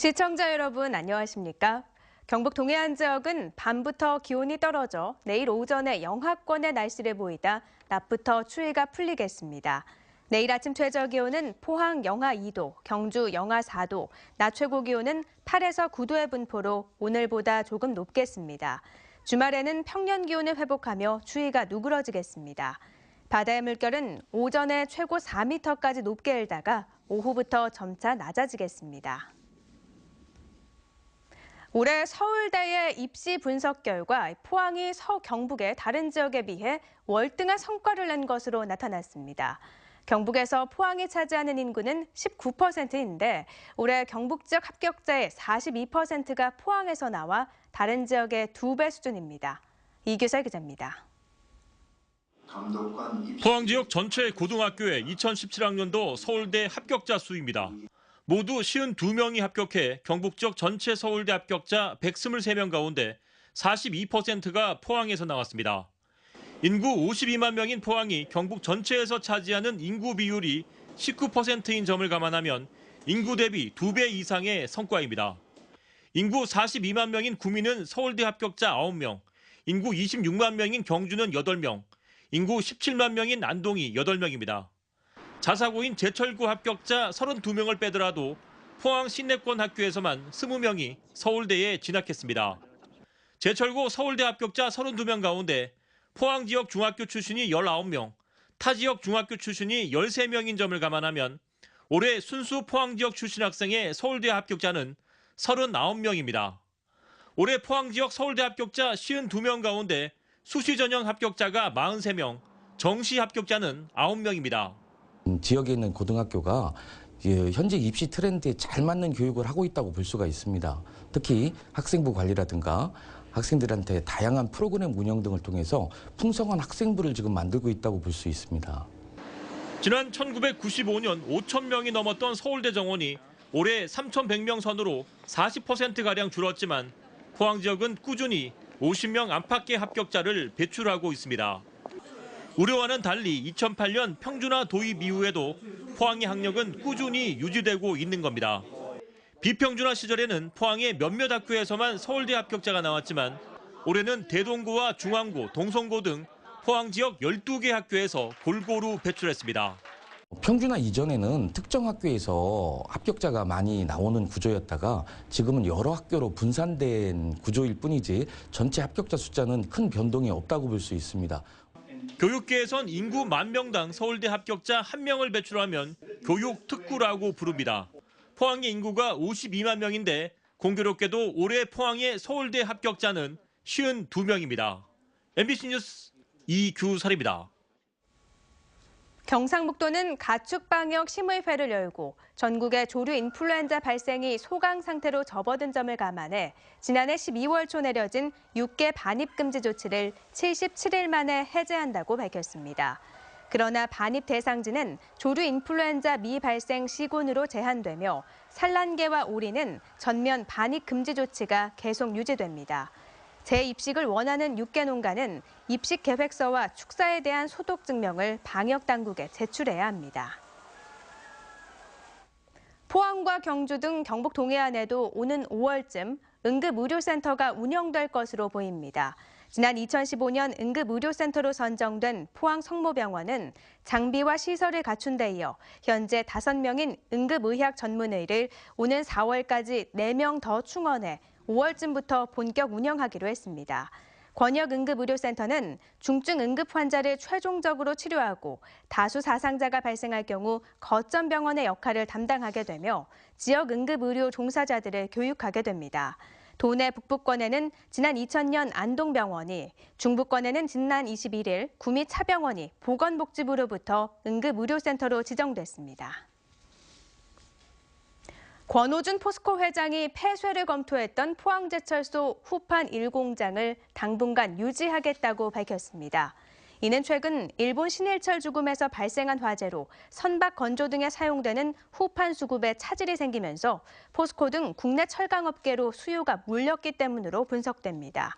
시청자 여러분 안녕하십니까? 경북 동해안 지역은 밤부터 기온이 떨어져 내일 오전에 영하권의 날씨를 보이다 낮부터 추위가 풀리겠습니다. 내일 아침 최저 기온은 포항 영하 2도, 경주 영하 4도, 낮 최고 기온은 8에서 9도의 분포로 오늘보다 조금 높겠습니다. 주말에는 평년 기온을 회복하며 추위가 누그러지겠습니다. 바다의 물결은 오전에 최고 4m까지 높게 일다가 오후부터 점차 낮아지겠습니다. 올해 서울대의 입시 분석 결과 포항이 경북의 다른 지역에 비해 월등한 성과를 낸 것으로 나타났습니다. 경북에서 포항이 차지하는 인구는 19%인데 올해 경북 지역 합격자의 42%가 포항에서 나와 다른 지역의 2배 수준입니다. 이규설 기자입니다. 포항 지역 전체 고등학교의 2017학년도 서울대 합격자 수입니다. 모두 52명이 합격해 경북 지역 전체 서울대 합격자 123명 가운데 42%가 포항에서 나왔습니다. 인구 52만 명인 포항이 경북 전체에서 차지하는 인구 비율이 19%인 점을 감안하면 인구 대비 2배 이상의 성과입니다. 인구 42만 명인 구미는 서울대 합격자 9명, 인구 26만 명인 경주는 8명, 인구 17만 명인 안동이 8명입니다. 자사고인 제철고 합격자 32명을 빼더라도 포항 시내권 학교에서만 20명이 서울대에 진학했습니다. 제철고 서울대 합격자 32명 가운데 포항 지역 중학교 출신이 19명, 타 지역 중학교 출신이 13명인 점을 감안하면 올해 순수 포항 지역 출신 학생의 서울대 합격자는 39명입니다. 올해 포항 지역 서울대 합격자 52명 가운데 수시 전형 합격자가 43명, 정시 합격자는 9명입니다. 지역에 있는 고등학교가 현재 입시 트렌드에 잘 맞는 교육을 하고 있다고 볼 수가 있습니다. 특히 학생부 관리라든가 학생들한테 다양한 프로그램 운영 등을 통해서 풍성한 학생부를 지금 만들고 있다고 볼 수 있습니다. 지난 1995년 5천 명이 넘었던 서울대 정원이 올해 3,100명 선으로 40%가량 줄었지만 포항 지역은 꾸준히 50명 안팎의 합격자를 배출하고 있습니다. 우려와는 달리 2008년 평준화 도입 이후에도 포항의 학력은 꾸준히 유지되고 있는 겁니다. 비평준화 시절에는 포항의 몇몇 학교에서만 서울대 합격자가 나왔지만 올해는 대동고와 중앙고, 동성고 등 포항 지역 12개 학교에서 골고루 배출했습니다. 평준화 이전에는 특정 학교에서 합격자가 많이 나오는 구조였다가 지금은 여러 학교로 분산된 구조일 뿐이지 전체 합격자 숫자는 큰 변동이 없다고 볼 수 있습니다. 교육계에선 인구 10,000명당 서울대 합격자 1명을 배출하면 교육특구라고 부릅니다. 포항의 인구가 52만 명인데 공교롭게도 올해 포항의 서울대 합격자는 52명입니다. MBC 뉴스 이규설입니다. 경상북도는 가축방역 심의회를 열고 전국의 조류 인플루엔자 발생이 소강 상태로 접어든 점을 감안해 지난해 12월 초 내려진 6개 반입 금지 조치를 77일 만에 해제한다고 밝혔습니다. 그러나 반입 대상지는 조류 인플루엔자 미발생 시군으로 제한되며 산란개와 오리는 전면 반입 금지 조치가 계속 유지됩니다. 재입식을 원하는 6개 농가는 입식 계획서와 축사에 대한 소독 증명을 방역 당국에 제출해야 합니다. 포항과 경주 등 경북 동해안에도 오는 5월쯤 응급의료센터가 운영될 것으로 보입니다. 지난 2015년 응급의료센터로 선정된 포항 성모병원은 장비와 시설을 갖춘 데 이어 현재 5명인 응급의학 전문의를 오는 4월까지 4명 더 충원해 5월쯤부터 본격 운영하기로 했습니다. 권역응급의료센터는 중증 응급 환자를 최종적으로 치료하고 다수 사상자가 발생할 경우 거점 병원의 역할을 담당하게 되며 지역 응급의료 종사자들을 교육하게 됩니다. 도내 북부권에는 지난 2000년 안동병원이, 중부권에는 지난 21일 구미 차병원이 보건복지부로부터 응급의료센터로 지정됐습니다. 권오준 포스코 회장이 폐쇄를 검토했던 포항제철소 후판 1공장을 당분간 유지하겠다고 밝혔습니다. 이는 최근 일본 신일철 주금에서 발생한 화재로 선박 건조 등에 사용되는 후판 수급에 차질이 생기면서 포스코 등 국내 철강업계로 수요가 몰렸기 때문으로 분석됩니다.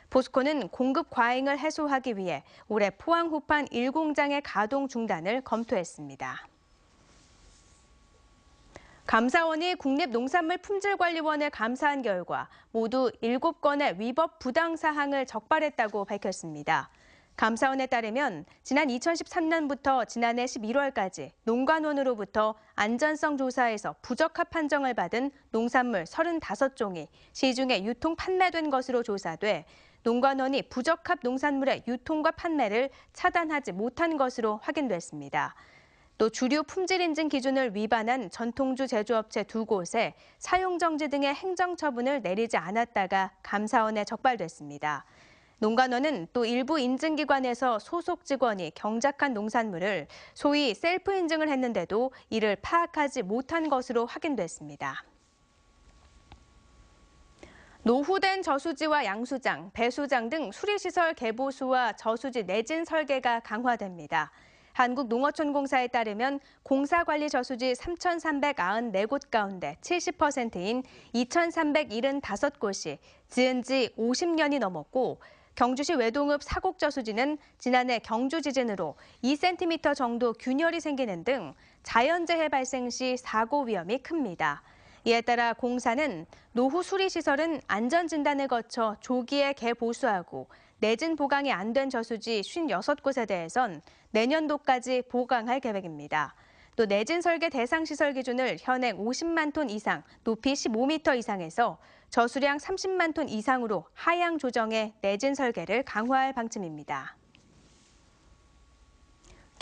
포스코는 공급 과잉을 해소하기 위해 올해 포항 후판 1공장의 가동 중단을 검토했습니다. 감사원이 국립농산물품질관리원을 감사한 결과 모두 7건의 위법 부당 사항을 적발했다고 밝혔습니다. 감사원에 따르면 지난 2013년부터 지난해 11월까지 농관원으로부터 안전성 조사에서 부적합 판정을 받은 농산물 35종이 시중에 유통 판매된 것으로 조사돼 농관원이 부적합 농산물의 유통과 판매를 차단하지 못한 것으로 확인됐습니다. 또 주류 품질 인증 기준을 위반한 전통주 제조업체 2곳에 사용정지 등의 행정처분을 내리지 않았다가 감사원에 적발됐습니다. 농관원은 또 일부 인증기관에서 소속 직원이 경작한 농산물을 소위 셀프 인증을 했는데도 이를 파악하지 못한 것으로 확인됐습니다. 노후된 저수지와 양수장, 배수장 등 수리시설 개보수와 저수지 내진 설계가 강화됩니다. 한국농어촌공사에 따르면 공사관리 저수지 3,394곳 가운데 70%인 2,375곳이 지은 지 50년이 넘었고 경주시 외동읍 사곡 저수지는 지난해 경주 지진으로 2cm 정도 균열이 생기는 등 자연재해 발생 시 사고 위험이 큽니다. 이에 따라 공사는 노후 수리시설은 안전진단을 거쳐 조기에 개보수하고 내진 보강이 안 된 저수지 56곳에 대해선 내년도까지 보강할 계획입니다. 또 내진 설계 대상 시설 기준을 현행 50만 톤 이상, 높이 15m 이상에서 저수량 30만 톤 이상으로 하향 조정해 내진 설계를 강화할 방침입니다.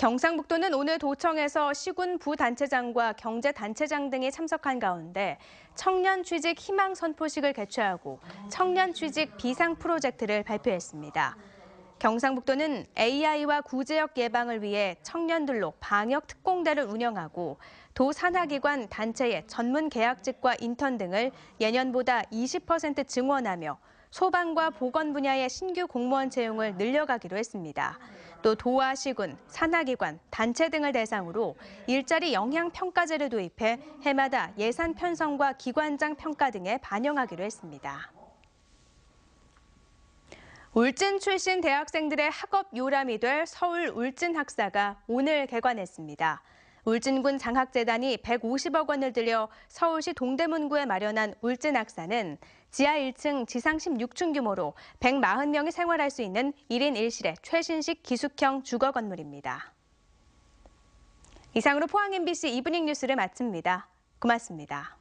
경상북도는 오늘 도청에서 시군 부단체장과 경제단체장 등이 참석한 가운데 청년 취직 희망 선포식을 개최하고 청년 취직 비상 프로젝트를 발표했습니다. 경상북도는 AI와 구제역 예방을 위해 청년들로 방역 특공대를 운영하고 도 산하기관 단체의 전문 계약직과 인턴 등을 예년보다 20% 증원하며 소방과 보건 분야의 신규 공무원 채용을 늘려가기로 했습니다. 또 도와 시군, 산하기관, 단체 등을 대상으로 일자리 영향평가제를 도입해 해마다 예산 편성과 기관장 평가 등에 반영하기로 했습니다. 울진 출신 대학생들의 학업 요람이 될 서울 울진학사가 오늘 개관했습니다. 울진군 장학재단이 150억 원을 들여 서울시 동대문구에 마련한 울진학사는 지하 1층 지상 16층 규모로 140명이 생활할 수 있는 1인 1실의 최신식 기숙형 주거 건물입니다. 이상으로 포항 MBC 이브닝 뉴스를 마칩니다. 고맙습니다.